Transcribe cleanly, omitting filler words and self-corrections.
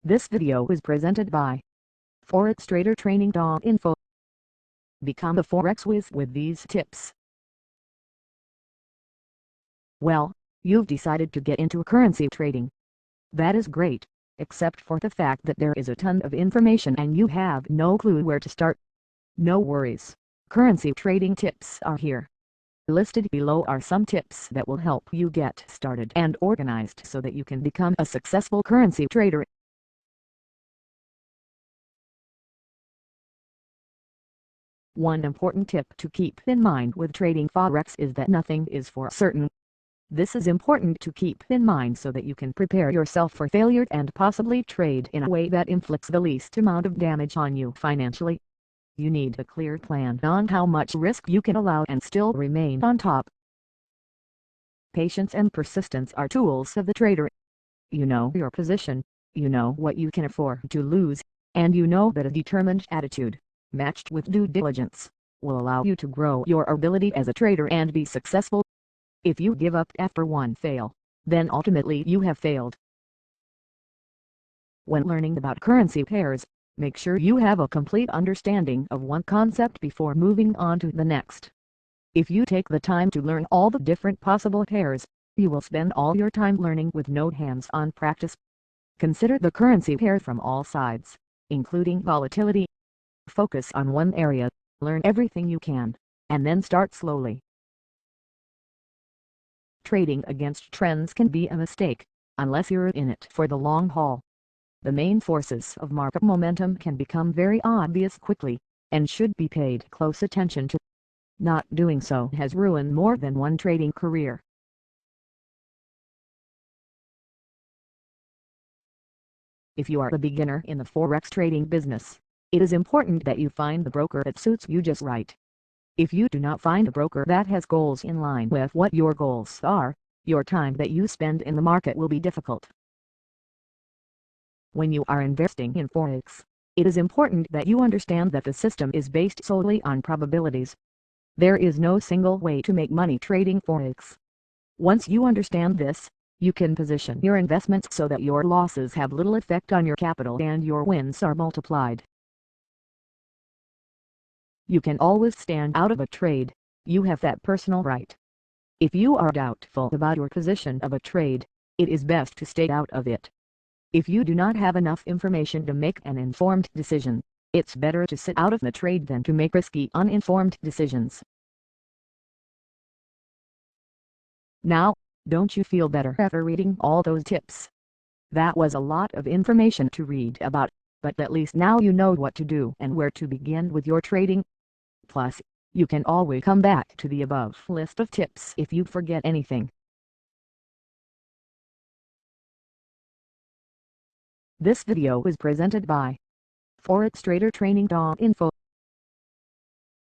This video is presented by Forex Trader Training.info. Become a Forex whiz with these tips. Well, you've decided to get into currency trading. That is great, except for the fact that there is a ton of information and you have no clue where to start. No worries, currency trading tips are here. Listed below are some tips that will help you get started and organized so that you can become a successful currency trader. One important tip to keep in mind with trading Forex is that nothing is for certain. This is important to keep in mind so that you can prepare yourself for failure and possibly trade in a way that inflicts the least amount of damage on you financially. You need a clear plan on how much risk you can allow and still remain on top. Patience and persistence are tools of the trader. You know your position, you know what you can afford to lose, and you know that a determined attitude, matched with due diligence, will allow you to grow your ability as a trader and be successful. If you give up after one fail, then ultimately you have failed. When learning about currency pairs, make sure you have a complete understanding of one concept before moving on to the next. If you take the time to learn all the different possible pairs, you will spend all your time learning with no hands-on practice. Consider the currency pair from all sides, including volatility. Focus on one area, learn everything you can, and then start slowly. Trading against trends can be a mistake, unless you're in it for the long haul. The main forces of market momentum can become very obvious quickly, and should be paid close attention to. Not doing so has ruined more than one trading career. If you are a beginner in the Forex trading business, it is important that you find the broker that suits you just right. If you do not find a broker that has goals in line with what your goals are, your time that you spend in the market will be difficult. When you are investing in Forex, it is important that you understand that the system is based solely on probabilities. There is no single way to make money trading Forex. Once you understand this, you can position your investments so that your losses have little effect on your capital and your wins are multiplied. You can always stand out of a trade. You have that personal right. If you are doubtful about your position of a trade, it is best to stay out of it. If you do not have enough information to make an informed decision, it's better to sit out of the trade than to make risky uninformed decisions. Now, don't you feel better after reading all those tips? That was a lot of information to read about, but at least now you know what to do and where to begin with your trading. Plus, you can always come back to the above list of tips if you forget anything. This video is presented by Forex Trader Training.info.